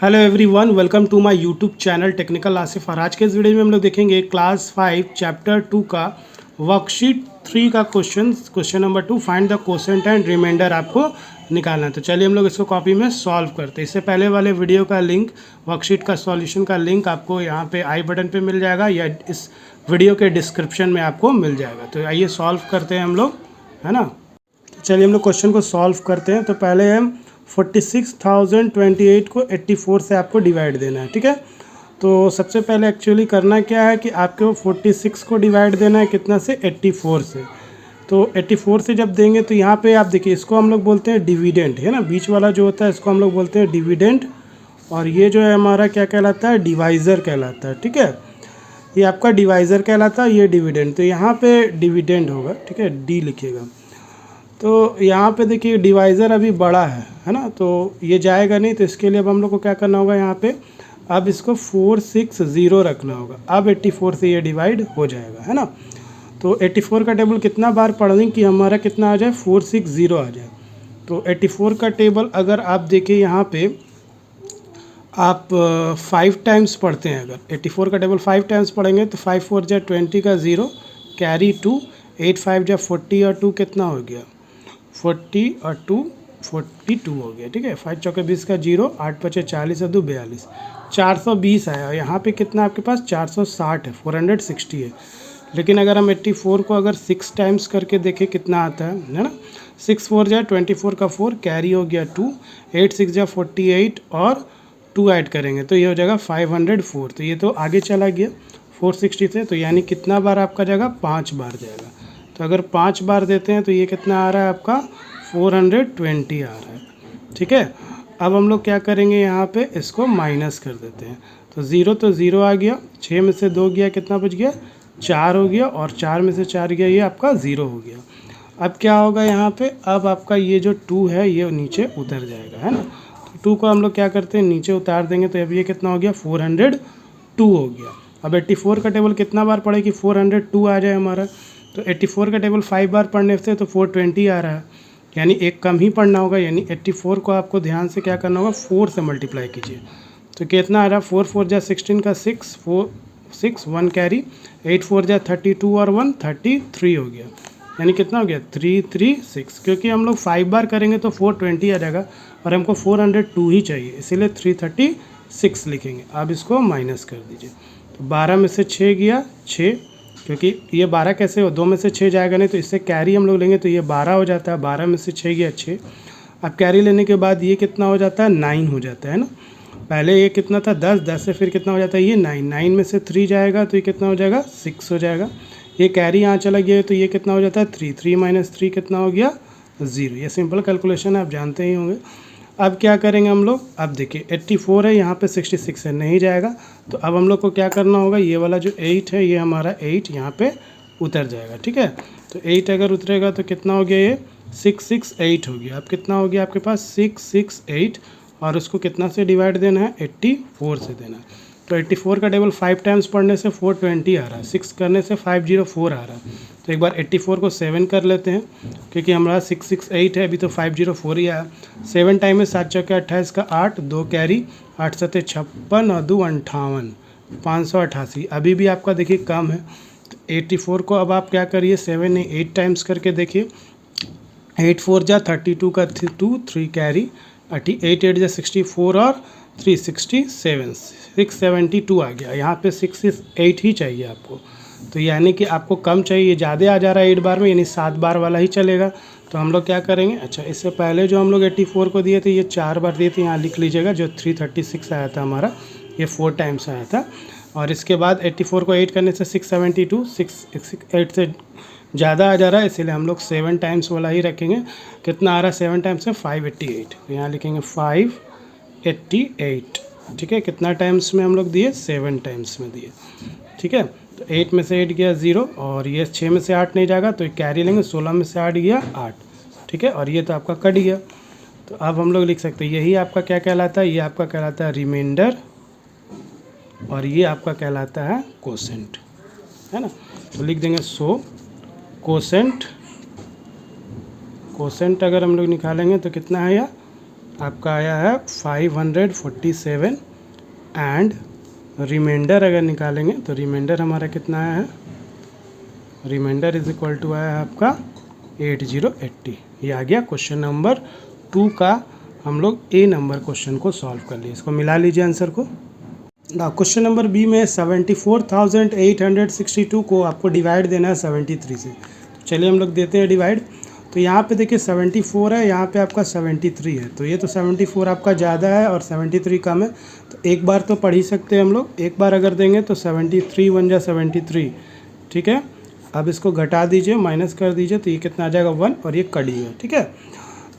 Hello everyone, welcome to my YouTube channel Technical Asif. और आज के इस वीडियो में हम लोग देखेंगे क्लास 5 चैप्टर 2 का वर्कशीट 3 का question number 2, find the quotient and remainder आपको निकालना है। तो चलिए हम लोग इसको कॉपी में सॉल्व करते हैं। इससे पहले वाले वीडियो का लिंक, वर्कशीट का सॉल्यूशन का लिंक आपको यहाँ पे आई बटन पे मिल जाएगा या इस वीडियो के डिस्क्रिप्शन में आपको मिल जाएगा। तो आइए सॉल्व करते हैं हम लोग, है ना। तो चलिए हम लोग क्वेश्चन को सॉल्व करते हैं। तो पहले हम 46,028 को 84 से आपको डिवाइड देना है, ठीक है। तो सबसे पहले एक्चुअली करना क्या है कि आपको 46 को डिवाइड देना है कितना से, 84 से। तो 84 से जब देंगे तो यहाँ पे आप देखिए, इसको हम लोग बोलते हैं डिविडेंड, है ना। बीच वाला जो होता है इसको हम लोग बोलते हैं डिविडेंड, और ये जो है हमारा क्या कहलाता है, डिवाइज़र कहलाता है, ठीक है। ये आपका डिवाइज़र कहलाता है, ये डिविडेंड। तो यहाँ पे डिविडेंड होगा, ठीक है, डी लिखिएगा। तो यहाँ पे देखिए डिवाइज़र अभी बड़ा है ना, तो ये जाएगा नहीं। तो इसके लिए अब हम लोग को क्या करना होगा, यहाँ पे अब इसको 460 रखना होगा। अब 84 से ये डिवाइड हो जाएगा, है ना। तो 84 का टेबल कितना बार पढ़ें कि हमारा कितना आ जाए, 460 आ जाए। तो 84 का टेबल अगर आप देखिए यहाँ पे आप 5 टाइम्स पढ़ते हैं, अगर 84 का टेबल 5 टाइम्स पढ़ेंगे तो 5 4 जा 20 का 0 कैरी 2, 8 5 जा 40 और 2 कितना हो गया, 40 और 2 42 हो गया, ठीक है। 5 चौके 20 का 0, 8 पचे 40 और 2 42, 420 आया। और यहाँ पे कितना आपके पास 460 है, 460 है। लेकिन अगर हम 84 को अगर 6 टाइम्स करके देखें कितना आता है ना। 6 4 जा 24 का 4 कैरी हो गया 2, 8 6 जा 48 और 2 ऐड करेंगे तो ये हो जाएगा 504। तो ये तो आगे चला गया 460 से। तो यानी कितना बार आपका जाएगा, 5 बार जाएगा। तो अगर 5 बार देते हैं तो ये कितना आ रहा है आपका, 420 आ रहा है, ठीक है। अब हम लोग क्या करेंगे, यहाँ पे इसको माइनस कर देते हैं। तो 0 तो 0 आ गया, 6 में से 2 गया, कितना बच गया, 4 हो गया, और 4 में से 4 गया, ये आपका 0 हो गया। अब क्या होगा यहाँ पे, अब आपका ये जो 2 है ये नीचे उतर जाएगा, है ना। तो 2 को हम लोग क्या करते हैं, नीचे उतार देंगे। तो अब ये कितना हो गया, 402 हो गया। अब 84 का टेबल कितना बार पढ़े कि 402 आ जाए हमारा। तो 84 का टेबल 5 बार पढ़ने से तो 420 आ रहा है, यानी एक कम ही पढ़ना होगा। यानी 84 को आपको ध्यान से क्या करना होगा, 4 से मल्टीप्लाई कीजिए। तो कितना आ रहा है, 4 4 जा 16 का 6, 4 6 1 कैरी, 8 4 जा 32 और 1 33 हो गया। यानी कितना हो गया, 336। क्योंकि हम लोग 5 बार करेंगे तो 420 आ जाएगा, और हमको 402 ही चाहिए, इसीलिए 336 लिखेंगे। अब इसको माइनस कर दीजिए। तो 12 में से 6 गया 6, क्योंकि ये 12 कैसे हो, 2 में से 6 जाएगा नहीं, तो इससे कैरी हम लोग लेंगे तो ये 12 हो जाता है। 12 में से 6 गया 6। अब कैरी लेने के बाद ये कितना हो जाता है, 9 हो जाता है ना। पहले ये कितना था, 10, 10 से फिर कितना हो जाता है, ये 9, 9 में से 3 जाएगा तो ये कितना हो जाएगा, 6 हो जाएगा। ये कैरी यहाँ चला गया तो ये कितना हो जाता है, 3, 3 माइनस 3 कितना हो गया, 0। ये सिंपल कैलकुलेशन आप जानते ही होंगे। अब क्या करेंगे हम लोग, अब देखिए 84 है, यहाँ पे 66 है, नहीं जाएगा। तो अब हम लोग को क्या करना होगा, ये वाला जो 8 है ये हमारा 8 यहाँ पे उतर जाएगा, ठीक है। तो 8 अगर उतरेगा तो कितना हो गया, ये 668 हो गया। अब कितना हो गया आपके पास, 668, और उसको कितना से डिवाइड देना है, 84 से देना है। तो 84 का टेबल 5 टाइम्स पढ़ने से 420 आ रहा है, 6 करने से 504 आ रहा है। तो एक बार 84 को 7 कर लेते हैं, क्योंकि हमारा 668 है, अभी तो 504 ही आया। 7 टाइम में 7 चौके 28 का 8, 2 कैरी, 8 सते 56 और 2 58, 588। अभी भी आपका देखिए कम है। तो 84 को अब आप क्या करिए, 7 नहीं 8 टाइम्स करके देखिए। 8 4 जा 32 का 2, 3 कैरी, 8 8 जा 64 और 367, 672 आ गया। यहाँ पे 68 ही चाहिए आपको। तो यानी कि आपको कम चाहिए, ज़्यादा आ जा रहा है 8 बार में, यानी 7 बार वाला ही चलेगा। तो हम लोग क्या करेंगे, अच्छा इससे पहले जो हम लोग 84 को दिए थे ये 4 बार दिए थे, यहाँ लिख लीजिएगा। जो 336 आया था हमारा, ये 4 टाइम्स आया था। और इसके बाद 84 को 8 करने से 672, 8 से ज़्यादा आ जा रहा है, इसीलिए हम लोग 7 टाइम्स वाला ही रखेंगे। कितना आ रहा है 7 टाइम्स से, 588। तो यहाँ लिखेंगे 588, ठीक है। कितना टाइम्स में हम लोग दिए, 7 टाइम्स में दिए, ठीक है। तो 8 में से 8 गया 0, और ये 6 में से 8 नहीं जाएगा तो कैरी लेंगे, 16 में से 8 गया 8, ठीक है। और ये तो आपका कट गया। तो अब हम लोग लिख सकते हैं, यही आपका क्या कहलाता है, ये आपका कहलाता है रिमाइंडर, और ये आपका कहलाता है क्वोशेंट, है ना। तो लिख देंगे सो क्वोशेंट अगर हम लोग निकालेंगे तो कितना है, या आपका आया है 547 एंड रिमाइंडर अगर निकालेंगे तो रिमाइंडर हमारा कितना आया है, रिमाइंडर इज इक्वल टू आया है आपका 8080। ये आ गया क्वेश्चन नंबर 2 का। हम लोग ए नंबर क्वेश्चन को सॉल्व कर लिए, इसको मिला लीजिए आंसर को। ना क्वेश्चन नंबर बी में 74,862 को आपको डिवाइड देना है 73 से। तो चलिए हम लोग देते हैं डिवाइड। तो यहाँ पे देखिए 74 है, यहाँ पे आपका 73 है, तो ये तो 74 आपका ज़्यादा है और 73 कम है, तो एक बार तो पढ़ ही सकते हैं हम लोग। एक बार अगर देंगे तो 73 1 जा 73, ठीक है। अब इसको घटा दीजिए, माइनस कर दीजिए, तो ये कितना आ जाएगा 1 और ये कट गया, ठीक है।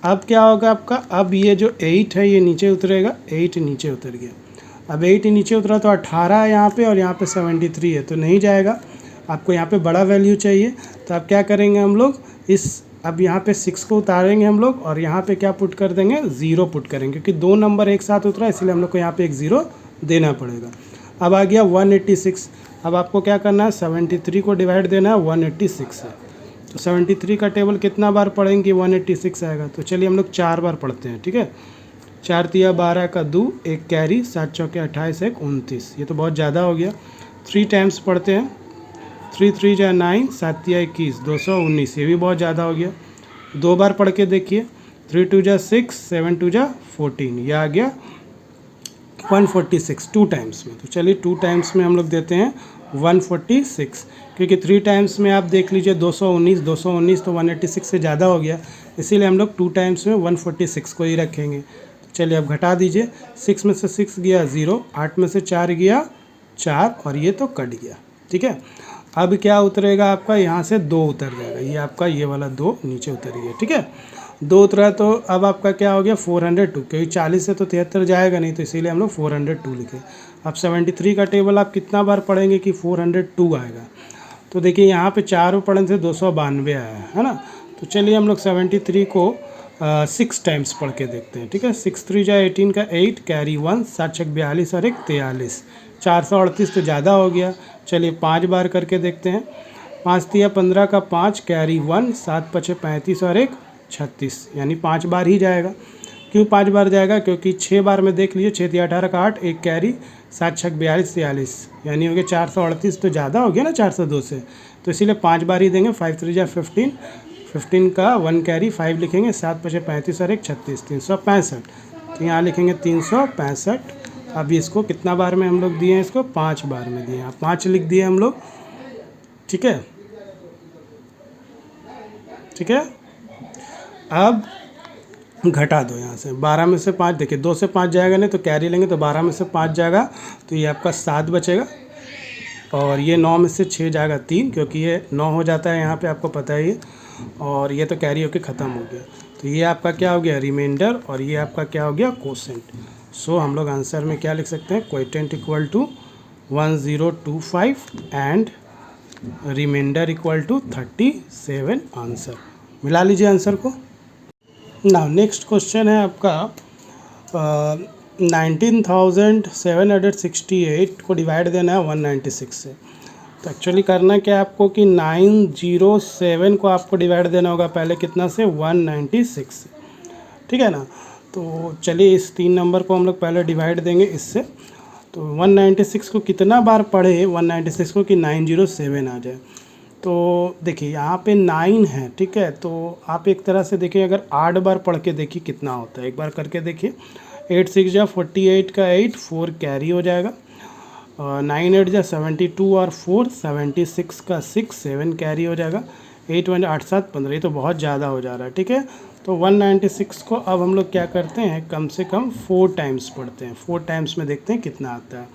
अब क्या होगा आपका, अब ये जो 8 है ये नीचे उतरेगा, 8 नीचे उतर गया। अब 8 नीचे उतरा तो 18 है यहाँ पे और यहाँ पे 73 है, तो नहीं जाएगा। आपको यहाँ पे बड़ा वैल्यू चाहिए, तो अब क्या करेंगे हम लोग, अब यहाँ पे 6 को उतारेंगे हम लोग और यहाँ पे क्या पुट कर देंगे, 0 पुट करेंगे, क्योंकि 2 नंबर एक साथ उतरा इसलिए हम लोग को यहाँ पे एक 0 देना पड़ेगा। अब आ गया 186। अब आपको क्या करना है, 73 को डिवाइड देना है 186 से। तो 73 का टेबल कितना बार पढ़ेंगे 186 आएगा, तो चलिए हम लोग 4 बार पढ़ते हैं, ठीक है। 4 तिया 12 का 2, एक कैरी, 7 चौके 28, 1 29, ये तो बहुत ज़्यादा हो गया। 3 टाइम्स पढ़ते हैं, 3 3 जा 9, 7 तिया 21, 219, ये भी बहुत ज़्यादा हो गया। 2 बार पढ़ के देखिए, 3 2 जा 6, 7 2 जा 14, ये आ गया 146 2 टाइम्स में। तो चलिए 2 टाइम्स में हम लोग देते हैं 146, क्योंकि 3 टाइम्स में आप देख लीजिए 219 तो 186 से ज़्यादा हो गया, इसीलिए हम लोग 2 टाइम्स में 146 को ही रखेंगे। तो चलिए अब घटा दीजिए, 6 में से 6 गया 0, 8 में से 4 गया 4 और ये तो कट गया, ठीक है। अब क्या उतरेगा आपका, यहाँ से 2 उतर जाएगा, ये आपका ये वाला 2 नीचे उतर गया, ठीक है। 2 उतरा तो अब आपका क्या हो गया 402, क्योंकि 40 से तो 73 जाएगा नहीं, तो इसीलिए हम लोग 402 लिखे। अब 73 का टेबल आप कितना बार पढ़ेंगे कि 402 आएगा, तो देखिए यहाँ पे 4 पढ़ने से 292 आया है ना। तो चलिए हम लोग 73 को 6 टाइम्स पढ़ के देखते हैं, ठीक है। 6 3 जा 18 का 8, कैरी 1, 7 6 42 और 1 43, 438 तो ज़्यादा हो गया। चलिए 5 बार करके देखते हैं, 5 तिया 15 का 5, कैरी 1, 7 5 35 और 1 36, यानी 5 बार ही जाएगा। क्यों 5 बार जाएगा, क्योंकि 6 बार में देख लीजिए, 6 तिया 18 का 8, एक कैरी, 7 6 42 43, यानी हो गया 438, तो ज़्यादा हो गया ना 402 से, तो इसीलिए 5 बार ही देंगे। 5 3 जा 15, 15 का 1 कैरी, 5 लिखेंगे, 7 5 35 और 1 36, 365, तो यहाँ लिखेंगे 365। अब इसको कितना बार में हम लोग दिए हैं, इसको 5 बार में दिए हैं, 5 लिख दिए हम लोग, ठीक है, ठीक है। अब घटा दो यहाँ से, 12 में से 5, देखिए 2 से 5 जाएगा नहीं तो कैरी लेंगे, तो 12 में से 5 जाएगा तो ये आपका 7 बचेगा, और ये 9 में से 6 जाएगा 3, क्योंकि ये 9 हो जाता है यहाँ पे, आपको पता ही है, और ये तो कैरी होके ख़त्म हो गया। तो ये आपका क्या हो गया रिमाइंडर, और ये आपका क्या हो गया कोसेंट। सो हम लोग आंसर में क्या लिख सकते हैं, quotient equal to 1025 and remainder equal to 37। Answer मिला लीजिए आंसर को। नाउ नेक्स्ट क्वेश्चन है आपका 19,768 को डिवाइड देना है 196 से। तो एक्चुअली करना क्या है आपको कि 907 को आपको डिवाइड देना होगा पहले कितना से, 196 से, ठीक है ना। तो चलिए इस 3 नंबर को हम लोग पहले डिवाइड देंगे इससे। तो 196 को कितना बार पढ़े 196 को कि 907 आ जाए। तो देखिए यहाँ पे 9 है, ठीक है, तो आप एक तरह से देखिए, अगर 8 बार पढ़ के देखिए कितना होता है, एक बार करके देखिए। 8 6 जा 48 का 8, 4 कैरी हो जाएगा, 9 8 जा 72 और 4 76 का 6, 7 कैरी हो जाएगा, 8 1 8 7 15, ये तो बहुत ज़्यादा हो जा रहा है, ठीक है। तो 196 को अब हम लोग क्या करते हैं, कम से कम 4 टाइम्स पढ़ते हैं, 4 टाइम्स में देखते हैं कितना आता है।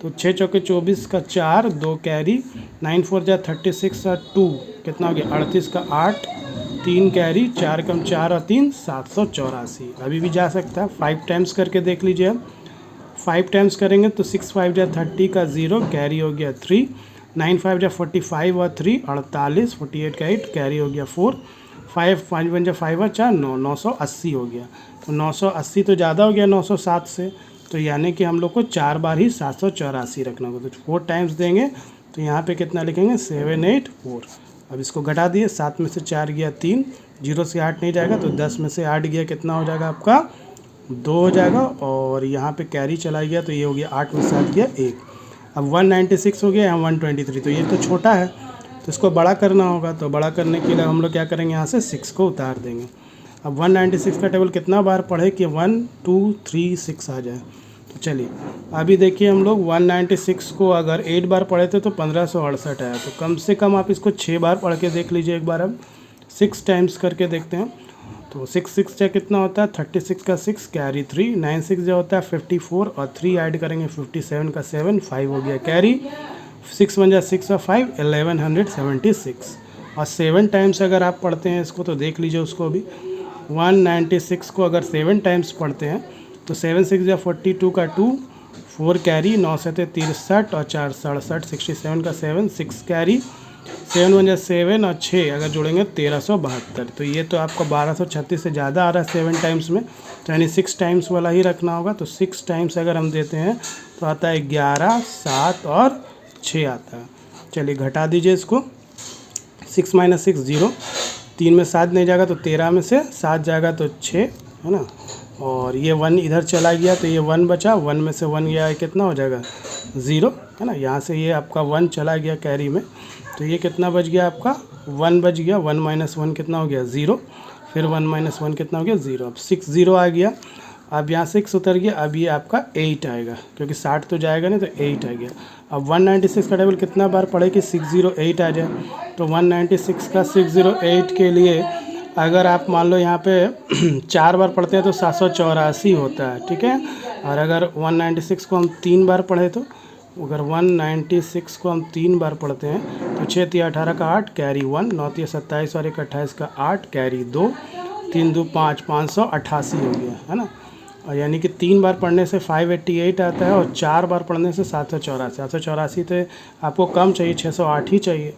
तो 6 चौके 24 का 4, 2 कैरी, 9 4 जा 36 और 2 कितना हो गया 38 का 8, 3 कैरी, 4 कम 4 और 3 784, अभी भी जा सकता है। 5 टाइम्स करके देख लीजिए। अब 5 टाइम्स करेंगे तो 6 5 जा 30 का 0, कैरी हो गया 3, 9 5 जा 45 और 3 48, 48 का 8 कैरी हो गया 4, 5 5 1 जा 5 और 4 9, 980 हो गया। तो 980 तो ज़्यादा हो गया 907 से, तो यानी कि हम लोग को 4 बार ही 784 रखना होगा। तो 4 टाइम्स देंगे तो यहाँ पे कितना लिखेंगे 784। अब इसको घटा दिए, 7 में से 4 गया 3, 0 से 8 नहीं जाएगा, तो 10 में से 8 गया कितना हो जाएगा आपका 2 हो जाएगा, और यहाँ पे कैरी चला गया तो ये हो गया 8 में 7 गया 1। अब 196 हो गया, यहाँ 123, तो ये तो छोटा है तो इसको बड़ा करना होगा। तो बड़ा करने के लिए हम लोग क्या करेंगे, यहाँ से 6 को उतार देंगे। अब 196 का टेबल कितना बार पढ़े कि 1 2 3 6 आ जाए। तो चलिए अभी देखिए, हम लोग 196 को अगर 8 बार पढ़े थे तो 1568 आया। तो कम से कम आप इसको 6 बार पढ़ के देख लीजिए एक बार। अब 6 टाइम्स करके देखते हैं। तो 6 6 जा कितना होता है 36 का 6 कैरी 3, 9 6 जो होता है 54 और 3 ऐड करेंगे 57 का 7 5 हो गया कैरी, 6 1 जा 6 और 5 1176। और 7 टाइम्स अगर आप पढ़ते हैं इसको तो देख लीजिए उसको भी। 196 को अगर 7 टाइम्स पढ़ते हैं तो 7 6 जा 42 का 2 4 कैरी, 9 7 63 और 4 67 67 का 7 6 कैरी, 7 1 जा 7 और 6 अगर जोड़ेंगे 1372। तो ये तो आपका 1236 से ज़्यादा आ रहा है 7 टाइम्स में, तो यानी 6 टाइम्स वाला ही रखना होगा। तो 6 टाइम्स अगर हम देते हैं तो आता है 11 7 और 6 आता है। चलिए घटा दीजिए इसको, 6 - 6 0, 3 में 7 नहीं जाएगा तो 13 में से 7 जाएगा तो 6 है ना, और ये 1 इधर चला गया तो ये 1 बचा, 1 में से 1 गया है कितना हो जाएगा 0 है ना। यहाँ से ये आपका 1 चला गया कैरी में, तो ये कितना बच गया आपका 1 बच गया, 1 - 1 कितना हो गया 0, फिर 1 - 1 कितना हो गया 0। अब 6 0 आ गया, अब यहाँ 6 उतर गया, अब ये आपका 8 आएगा क्योंकि 60 तो जाएगा नहीं तो 8 आ गया। अब 196 का टेबल कितना बार पढ़े कि 608 आ जाए। तो 196 का 608 के लिए अगर आप मान लो यहाँ पे 4 बार पढ़ते हैं तो 784 होता है, ठीक है। और अगर 196 को हम 3 बार पढ़े तो अगर 196 को हम 3 बार पढ़ते हैं तो 6 3 18 का 8 कैरी 1, 9 3 27 और 1 28 का 8 कैरी 2, 3 2 5 588 हो गया है ना। और यानी कि 3 बार पढ़ने से 588 आता है और 4 बार पढ़ने से 784 तो आपको कम चाहिए, 608 ही चाहिए।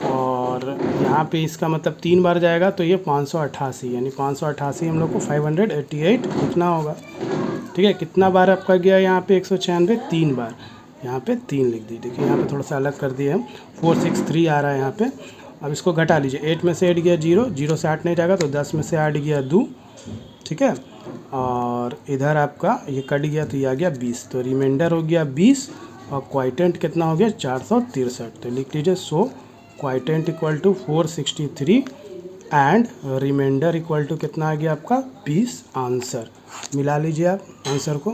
और यहाँ पे इसका मतलब 3 बार जाएगा तो ये 588, यानी 588 हम लोग को 588 लिखना होगा, ठीक है। कितना बार आपका गया यहाँ पे 196, 3 बार, यहाँ पे 3 लिख दीजिए। देखिए यहाँ पे थोड़ा सा अलग कर दिए हम, 463 आ रहा है यहाँ पे। अब इसको घटा लीजिए, 8 में से 8 गया 0, 0 से 8 नहीं जाएगा तो 10 में से 8 गया 2, ठीक है। और इधर आपका ये कट गया तो ये आ गया 20, तो रिमाइंडर हो गया 20 और क्वाइटेंट कितना हो गया 463। तो लिख लीजिए, so quotient equal to 463 and remainder equal to कितना आ गया आपका 20। आंसर मिला लीजिए आप आंसर को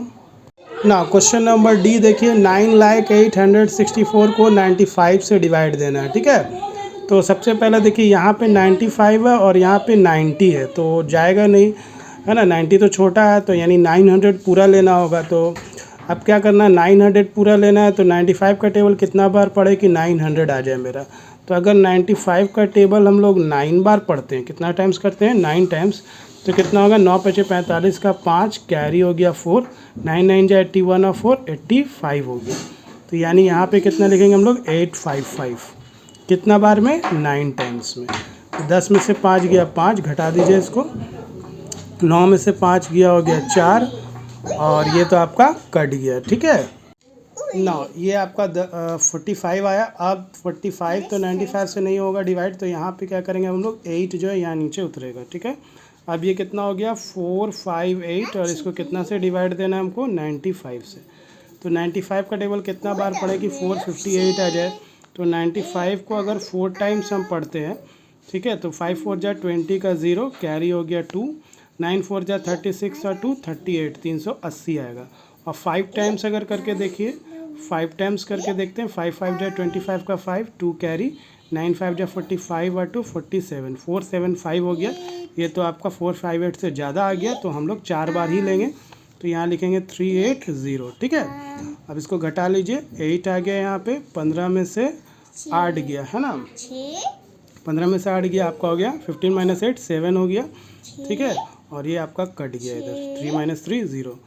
ना। क्वेश्चन नंबर डी देखिए, 9,864 को 95 से डिवाइड देना है, ठीक है। तो सबसे पहले देखिए यहाँ पे 95 है और यहाँ पे 90 है तो जाएगा नहीं है ना, 90 तो छोटा है तो यानी 900 पूरा लेना होगा। तो अब क्या करना है, 900 पूरा लेना है तो 95 का टेबल कितना बार पढ़े कि 900 आ जाए मेरा। तो अगर 95 का टेबल हम लोग 9 बार पढ़ते हैं, कितना टाइम्स करते हैं 9 टाइम्स, तो कितना होगा 9 5 45 का 5 कैरी हो गया 4, 9 9 जा 81 और 4 85 हो गया। तो यानी यहाँ पे कितना लिखेंगे हम लोग 855, कितना बार में 9 टाइम्स में। तो 10 में से 5 गया 5, घटा दीजिए इसको, 9 में से 5 गया हो गया 4 और ये तो आपका कट गया, ठीक है ना। ये आपका 45 आया। अब 45 तो 95 से नहीं होगा डिवाइड, तो यहाँ पे क्या करेंगे हम लोग 8 जो है यहाँ नीचे उतरेगा, ठीक है। अब ये कितना हो गया 458 और इसको कितना से डिवाइड देना है हमको 95 से। तो 95 का टेबल कितना बार पढ़े कि 458 आ जाए। तो 95 को अगर 4 टाइम्स हम पढ़ते हैं, ठीक है, तो 5 4 जा 20 का 0 कैरी हो गया 2, 9 4 जा 36 और 2 38, 380 आएगा। और 5 टाइम्स अगर करके देखिए, 5 टाइम्स करके देखते हैं, 5 5 जा 25 का 5 2 कैरी, 9 5 जा 45 और 2 47, 475 हो गया। ये तो आपका 458 से ज़्यादा आ गया तो हम लोग 4 बार ही लेंगे, तो यहाँ लिखेंगे 380, ठीक है। अब इसको घटा लीजिए, 8 आ गया यहाँ पे, 15 में से 8 गया है ना, 15 में से 8 गया आपका हो गया 15 - 8 7 हो गया, ठीक है। और ये आपका कट गया इधर, 3 - 3 0।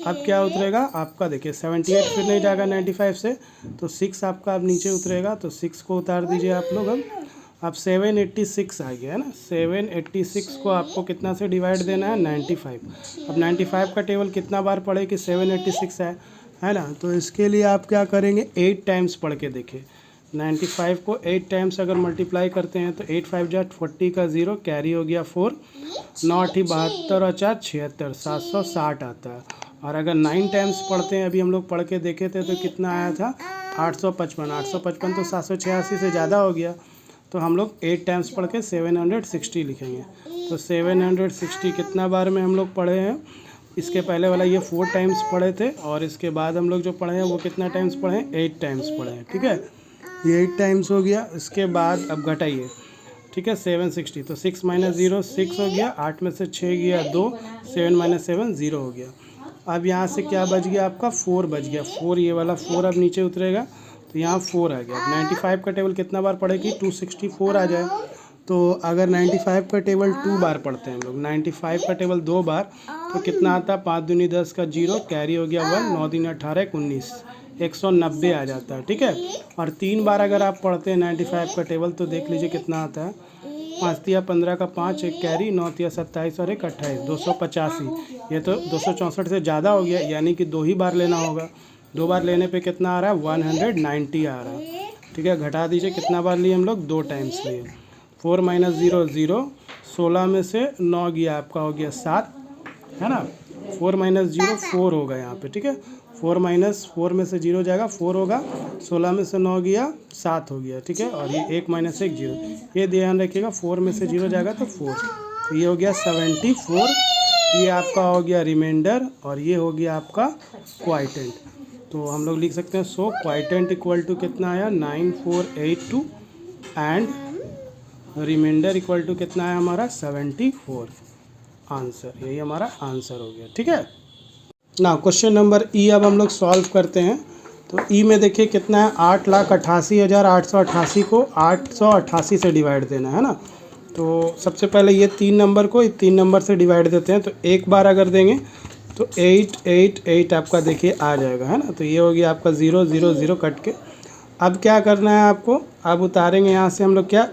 अब क्या उतरेगा आपका, देखिए 78 फिर नहीं जाएगा 95 से, तो 6 आपका अब नीचे उतरेगा, तो 6 को उतार दीजिए आप लोग। अब 786 आ गया है ना, 786 को आपको कितना से डिवाइड देना है 95। अब 95 का टेबल कितना बार पढ़े कि 786 है ना। तो इसके लिए आप क्या करेंगे 8 टाइम्स पढ़ के देखिए, 95 को 8 टाइम्स अगर मल्टीप्लाई करते हैं तो 8 5 जा 40 का 0, कैरी हो गया 4, 9 8 72 और 4 76, 760 आता है। और अगर 9 टाइम्स पढ़ते हैं, अभी हम लोग पढ़ के देखे थे तो कितना आया था 855, 855 तो 786 से ज़्यादा हो गया, तो हम लोग 8 टाइम्स पढ़ के 760 लिखेंगे। तो 760 कितना बार में हम लोग पढ़े हैं, इसके पहले वाला ये 4 टाइम्स पढ़े थे और इसके बाद हम लोग जो पढ़े हैं वो कितना टाइम्स पढ़े हैं, 8 टाइम्स पढ़े हैं। ठीक है, ये 8 टाइम्स हो गया। इसके बाद अब घटाइए, ठीक है, 760 तो 6 - 0 6 हो गया, 8 में से 6 गया 2, 7 - 7 0 हो गया। अब यहाँ से क्या बच गया आपका 4 बच गया, 4 ये वाला 4 अब नीचे उतरेगा तो यहाँ 4 आ गया। 95 का टेबल कितना बार पढ़ेगी, 264 आ जाए। तो अगर 95 का टेबल 2 बार पढ़ते हैं हम लोग, 95 का टेबल 2 बार तो कितना आता है, 5 दूनी 10 का 0, कैरी हो गया 1, 9 दूनी 18 19, 190 आ जाता है। ठीक है, और 3 बार अगर आप पढ़ते हैं 95 का टेबल तो देख लीजिए कितना आता है, 5 तिया 15 का 5, 1 कैरी, 9 तिया 27 और 1 28, 285। ये तो 264 से ज़्यादा हो गया, यानी कि 2 ही बार लेना होगा। 2 बार लेने पे कितना आ रहा है, 190 आ रहा है। ठीक है, घटा दीजिए कितना बार लिए हम लोग, 2 टाइम्स लिए। 4 - 0 0, 16 में से 9 गया आपका हो गया 7, है ना। 4 - 0 4 होगा यहाँ पे। ठीक है, 4 - 4 में से 0 जाएगा 4 होगा, 16 में से 9 गया 7 हो गया। ठीक है, और ये 1 - 1 0, ये ध्यान रखिएगा, 4 में से 0 जाएगा तो 4, तो ये हो गया 74। ये आपका हो गया रिमाइंडर और ये हो गया आपका क्वाइटेंट। तो हम लोग लिख सकते हैं सो क्वाइटेंट इक्वल टू कितना आया, 9482 एंड रिमाइंडर इक्वल टू कितना है हमारा, 74। आंसर, यही हमारा आंसर हो गया। ठीक है ना। क्वेश्चन नंबर ई अब हम लोग सॉल्व करते हैं। तो ई में देखिए कितना है, 8,88,888 को 888 से डिवाइड देना है ना। तो सबसे पहले ये 3 नंबर को 3 नंबर से डिवाइड देते हैं। तो एक बार अगर देंगे तो 8 8 8 आपका देखिए आ जाएगा, है ना। तो ये हो गया आपका 0 0 0 कट के। अब क्या करना है आपको, अब उतारेंगे यहाँ से हम लोग क्या,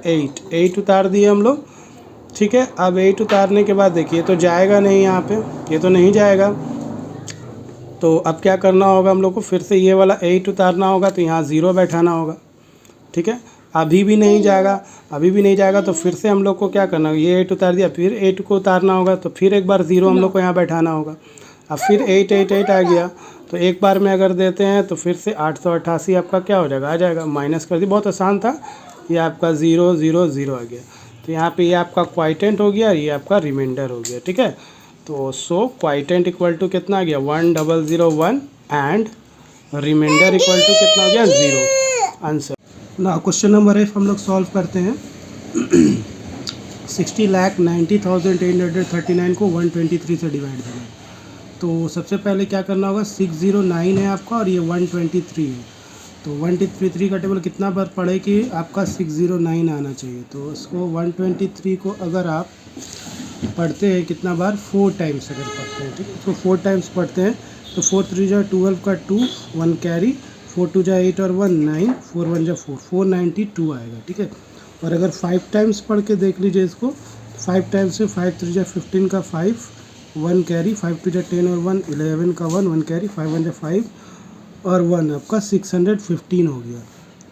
8 उतार दिए हम लोग। ठीक है, अब 8 उतारने के बाद देखिए तो जाएगा नहीं, यहाँ पे ये तो नहीं जाएगा। तो अब क्या करना होगा हम लोग को, फिर से ये वाला 8 उतारना होगा, तो यहाँ 0 बैठाना होगा। ठीक है, अभी भी नहीं जाएगा, तो फिर से हम लोग को क्या करना होगा, ये 8 उतार दिया, फिर 8 को उतारना होगा, तो फिर एक बार 0 हम लोग को यहाँ बैठाना होगा। अब फिर 8 8 8 आ गया, तो एक बार में अगर देते हैं तो फिर से 888 आपका क्या हो जाएगा, आ जाएगा। माइनस कर दी, बहुत आसान था, ये आपका 0 0 0 आ गया। तो यहाँ पे ये आपका क्वाइटेंट हो गया, ये आपका रिमाइंडर हो गया। ठीक है, तो सो क्वाइटेंट इक्वल टू कितना आ गया, 1001 एंड रिमाइंडर इक्वल टू कितना हो गया, 0। आंसर ना। क्वेश्चन नंबर एफ हम लोग सॉल्व करते हैं। 60,90,839 को 123 से डिवाइड देना है। तो सबसे पहले क्या करना होगा, 609 है आपका और ये 123 है। तो 123 का टेबल कितना बार पढ़े कि आपका 609 आना चाहिए। तो इसको 123 को अगर आप पढ़ते हैं कितना बार, 4 टाइम्स अगर पढ़ते हैं, ठीक है, तो 4 टाइम्स पढ़ते हैं तो 4 3 जा 12 का 2, 1 कैरी, 4 2 जा 8 और 1 9, 4 1 जा 4, 492 आएगा। ठीक है, और अगर 5 टाइम्स पढ़ के देख लीजिए इसको, 5 टाइम्स से 5 3 जा 15 का 5, 1 कैरी, 5 2 जा 10 और 1 11 का 1, 1 कैरी, 5 1 जा 5 और 1 आपका 615 हो गया।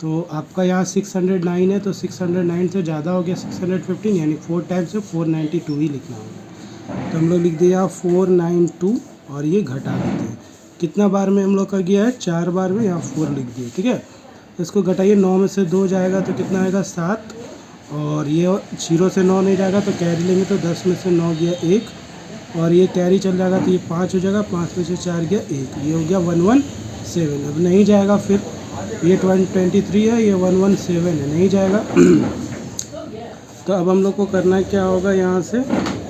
तो आपका यहाँ 609 है, तो 609 से ज़्यादा हो गया 615, यानी 4 टाइम्स से 492 ही लिखना होगा। तो हम लोग लिख दिया 492 और ये घटा देते हैं। कितना बार में हम लोग का गया है, 4 बार में, यहाँ 4 लिख दिए। ठीक है, इसको घटाइए, 9 में से 2 जाएगा तो कितना आएगा, 7, और ये 0 से 9 नहीं जाएगा तो कैरी लेंगे, तो 10 में से 9 गया 1, और ये कैरी चल जाएगा तो ये 5 हो जाएगा, 5 में से 4 गया 1, ये हो गया 117। अब नहीं जाएगा, फिर ये 123 है, ये 117 है, नहीं जाएगा। तो अब हम लोग को करना क्या होगा, यहाँ से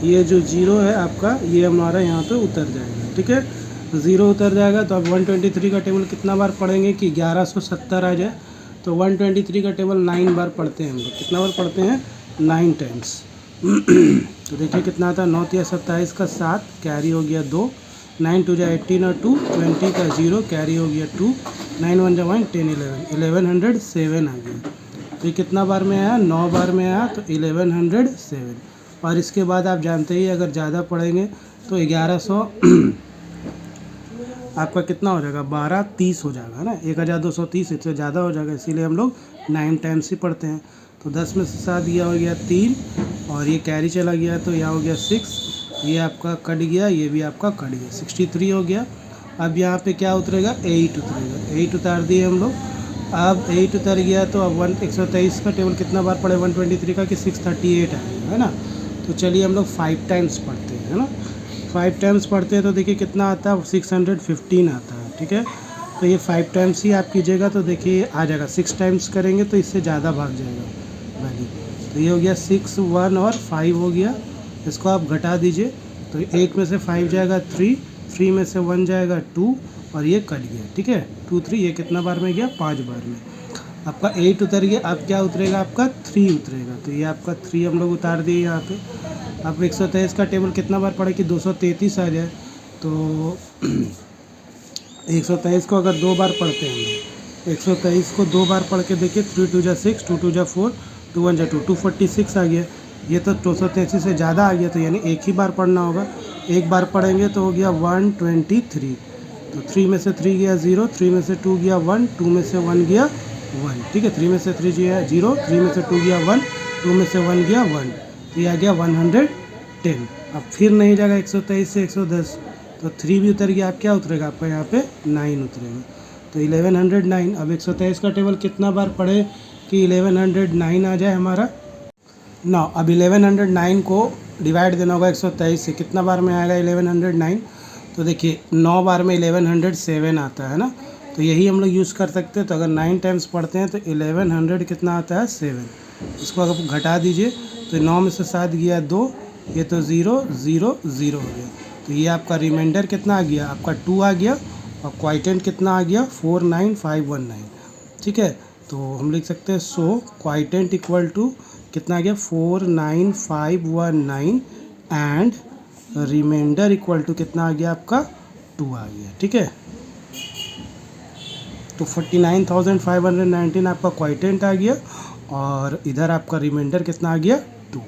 ये जो 0 है आपका, ये हमारा यहाँ पे उतर जाएगा। ठीक है, 0 उतर जाएगा। तो अब 123 का टेबल कितना बार पढ़ेंगे कि 1170 आ जाए। तो 123 का टेबल 9 बार पढ़ते हैं हम लोग। कितना बार पढ़ते हैं, 9 टाइम्स। तो देखिए कितना था, 9 या 27 का 7, कैरी हो गया 2, 9 2 जा 18 और 2, 20 का 0, कैरी हो गया 2, 9 1 जा 1 10 1107 आ गया। तो ये कितना बार में आया, 9 बार में आया, तो 1107। और इसके बाद आप जानते ही अगर ज़्यादा पढ़ेंगे तो आपका कितना हो जाएगा 1230 हो जाएगा, है ना। 1230 इससे ज़्यादा हो जाएगा, इसीलिए हम लोग 9 टाइम्स ही पढ़ते हैं। तो 10 में से 7 गया हो गया 3, और ये कैरी चला गया तो यहाँ हो गया 6, ये आपका कट गया, ये भी आपका कट गया, 63 हो गया। अब यहाँ पे क्या उतरेगा 8 उतरेगा, 8 उतार दिए हम लोग। अब 8 उतर गया तो अब 123 का टेबल कितना बार पढ़े 123 का कि 638 आएगा, है ना। तो चलिए हम लोग 5 टाइम्स पढ़ते हैं, है ना। 5 टाइम्स पढ़ते हैं तो देखिए कितना आता है 615 आता है, ठीक है। तो ये 5 टाइम्स ही आप कीजिएगा तो देखिए आ जाएगा। 6 टाइम्स करेंगे तो इससे ज़्यादा भाग जाएगा वैल्यू। तो ये हो गया 6, 1 और 5 हो गया। इसको आप घटा दीजिए तो 8 में से 5 जाएगा 3, 3 में से 1 जाएगा 2, और ये कट गया, ठीक है। 2 3 ये कितना बार में गया 5 बार में। आपका 8 उतर गया, अब क्या उतरेगा आपका 3 उतरेगा। तो ये आपका 3 हम लोग उतार दिए यहाँ पे। अब 123 का टेबल कितना बार पढ़े कि 233 आ जाए। तो 123 को अगर 2 बार पढ़ते हैं हम लोग, 123 को 2 बार पढ़ के देखिए, 3 2 जा 6, 2 2 जा 4, 2 1 जा 2, 246 आ गया। ये तो 233 से ज़्यादा आ गया, तो यानी एक ही बार पढ़ना होगा। एक बार पढ़ेंगे तो हो गया 123। तो 3 में से 3 गया 0, 3 में से 2 गया 1, 2 में से 1 गया 1, ठीक है। 3 में से 3 गया 0, 3 में से 2 गया 1, 2 में से 1 गया 1, तो ये आ गया 110। अब फिर नहीं जाएगा 123 से 110, तो 3 भी उतर गया। आप क्या उतरेगा आपका यहाँ पे 9 उतरेगा। तो 1109। अब 123 का टेबल कितना बार पढ़े कि 1109 आ जाए हमारा ना। अब 1109 को डिवाइड देना होगा 123 से, कितना बार में आएगा 1109। तो देखिए 9 बार में 1107 आता है ना। तो यही हम लोग यूज़ कर सकते हैं। तो अगर 9 टाइम्स पढ़ते हैं तो 1100 कितना आता है 7। इसको अगर घटा दीजिए तो 9 में से 7 गया 2, ये तो 0 0 0 हो गया। तो ये आपका रिमाइंडर कितना आ गया आपका 2 आ गया, और क्वाइटेंट कितना आ गया 49519, ठीक है। तो हम लिख सकते हैं सो क्वाइटेंट इक्वल टू कितना आ गया 49519, एंड रिमाइंडर इक्वल टू कितना आ गया आपका 2 आ गया, ठीक है। तो 49,519 आपका क्वाइटेंट आ गया, और इधर आपका रिमाइंडर कितना आ गया 2।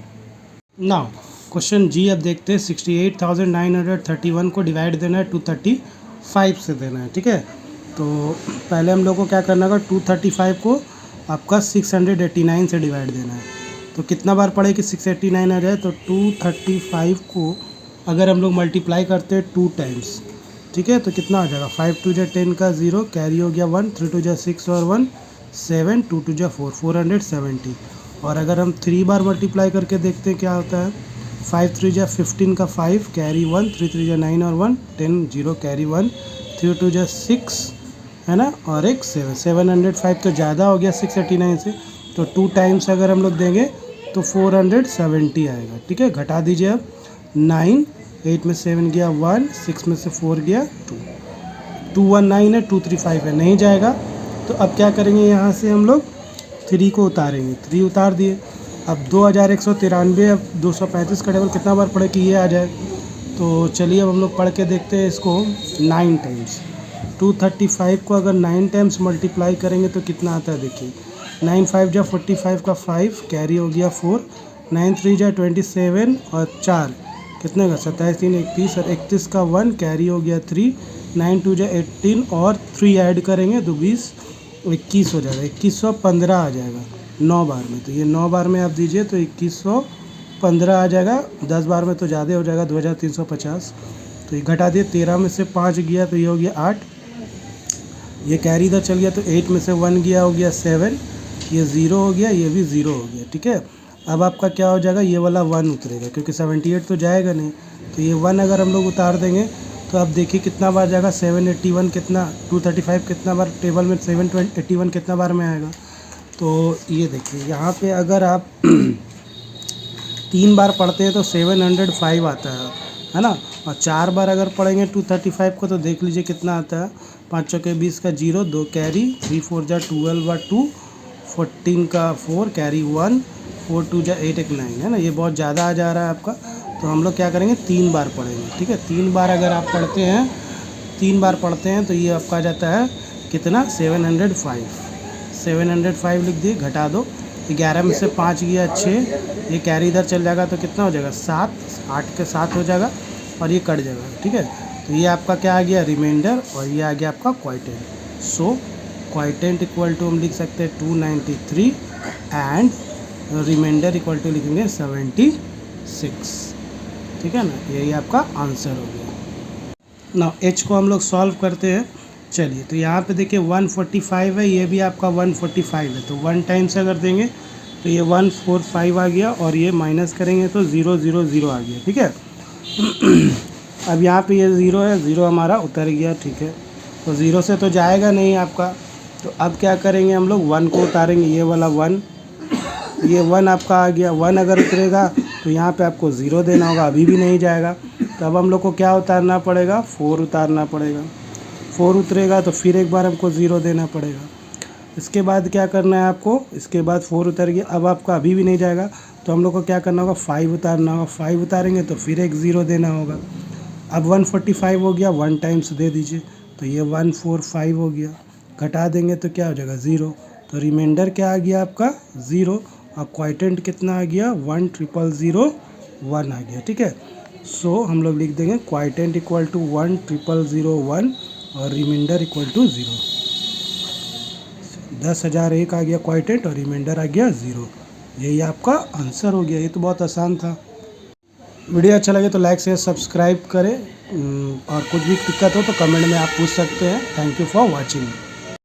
नाउ क्वेश्चन जी अब देखते हैं। 68,931 को डिवाइड देना है 235 से देना है, ठीक है। तो पहले हम लोग को क्या करना होगा 235 को आपका 689 से डिवाइड देना है। तो कितना बार पढ़े कि 689 आ जाए। तो 235 को अगर हम लोग मल्टीप्लाई करते हैं 2 टाइम्स, ठीक है, तो कितना आ जाएगा 5 2 जा 10 का 0, कैरी हो गया 1, 3 2 जा 6 और 1 7, 2 2 जा 4, 470। और अगर हम 3 बार मल्टीप्लाई करके देखते हैं क्या होता है। 5 3 जा 15 का 5, कैरी 1, 3 3 जा 9 और 1 10, 0 कैरी 1, 3 2 जा 6, है ना, और एक 7, 705 तो ज़्यादा हो गया 689 से। तो 2 टाइम्स अगर हम लोग देंगे तो 470 आएगा, ठीक है। घटा दीजिए अब 9, 8 में 7 गया 1, 6 में से 4 गया 2, 219 है, 235 है, नहीं जाएगा। तो अब क्या करेंगे यहाँ से हम लोग 3 को उतारेंगे, 3 उतार दिए। अब 2193, अब 235 का टेबल कितना बार पढ़े कि ये आ जाए। तो चलिए अब हम लोग पढ़ के देखते हैं इसको 9 टाइम्स। 235 को अगर 9 टाइम्स मल्टीप्लाई करेंगे तो कितना आता है देखिए। 9 5 जा 45 का 5, कैरी हो गया 4, 9 3 जा 27 और 4 कितने का 27 3 31, और 31 का 1, कैरी हो गया 3, 9 2 जा 18 और 3 ऐड करेंगे तो 20 21 हो जाएगा, 2115 आ जाएगा 9 बार में। तो ये 9 बार में आप दीजिए तो 2115 आ जाएगा। 10 बार में तो ज़्यादा हो जाएगा 2350। तो ये घटा दिए, 13 में से 5 गया तो ये हो गया 8, ये कैरी इधर चल गया तो 8 में से 1 गया हो गया 7, ये 0 हो गया, ये भी 0 हो गया, ठीक है। अब आपका क्या हो जाएगा ये वाला 1 उतरेगा क्योंकि 78 तो जाएगा नहीं। तो ये 1 अगर हम लोग उतार देंगे तो अब देखिए कितना बार जाएगा 781 कितना 235 कितना बार टेबल में 781 कितना बार में आएगा। तो ये देखिए यहाँ पे अगर आप 3 बार पढ़ते हैं तो 705 आता है ना। और 4 बार अगर पढ़ेंगे 235 को तो देख लीजिए कितना आता है। 5 चौके 20 का 0, 2 कैरी, 3 4 जा 12 व 2, 14 का 4 कैरी 1, 4 2 जा 8 1 9, है ना। ये बहुत ज़्यादा आ जा रहा है आपका। तो हम लोग क्या करेंगे 3 बार पढ़ेंगे, ठीक है। 3 बार अगर आप पढ़ते हैं 3 बार पढ़ते हैं तो ये आपका आ जाता है कितना 705 लिख दिए, घटा दो। 11 में से 5 गया 6, ये कैरी इधर चल जाएगा तो कितना हो जाएगा 7, 8 के 7 हो जाएगा और ये कट जाएगा, ठीक है। तो ये आपका क्या आ गया रिमाइंडर और ये आ गया आपका क्वाइटेंट। सो क्वाइटेंट इक्वल टू हम लिख सकते हैं 293 एंड रिमाइंडर इक्वल टू लिखेंगे 76। ठीक है ना, यही आपका आंसर हो गया। ना एच को हम लोग सॉल्व करते हैं। चलिए, तो यहाँ पे देखिए 145 है, ये भी आपका 145 है, तो 1 टाइम्स अगर देंगे तो ये 145 आ गया और ये माइनस करेंगे तो 000 आ गया। ठीक है अब यहाँ पे ये 0 है, 0 हमारा उतर गया। ठीक है, तो 0 से तो जाएगा नहीं आपका, तो अब क्या करेंगे हम लोग 1 को उतारेंगे, ये वाला 1, ये 1 आपका आ गया। 1 अगर उतरेगा तो यहाँ पे आपको 0 देना होगा, अभी भी नहीं जाएगा, तो अब हम लोग को क्या उतारना पड़ेगा, 4 उतारना पड़ेगा। 4 उतरेगा तो फिर एक बार हमको 0 देना पड़ेगा। इसके बाद क्या करना है आपको, इसके बाद 4 उतर गया, अब आपका अभी भी नहीं जाएगा, तो हम लोग को क्या करना होगा, 5 उतारना होगा। 5 उतारेंगे तो फिर एक 0 देना होगा। अब 145 हो गया, 1 टाइम्स दे दीजिए, तो ये 145 हो गया। घटा देंगे तो क्या हो जाएगा 0, तो रिमाइंडर क्या आ गया आपका 0 और क्वाइटेंट कितना आ गया 10001 आ गया। ठीक है, सो हम लोग लिख देंगे क्वाइटेंट इक्वल टू 10001 और रिमाइंडर इक्वल टू 0। 10,001 आ गया क्वाइटेंट और रिमाइंडर आ गया 0। यही आपका आंसर हो गया। ये तो बहुत आसान था। वीडियो अच्छा लगे तो लाइक शेयर सब्सक्राइब करें और कुछ भी दिक्कत हो तो कमेंट में आप पूछ सकते हैं। Thank you for watching.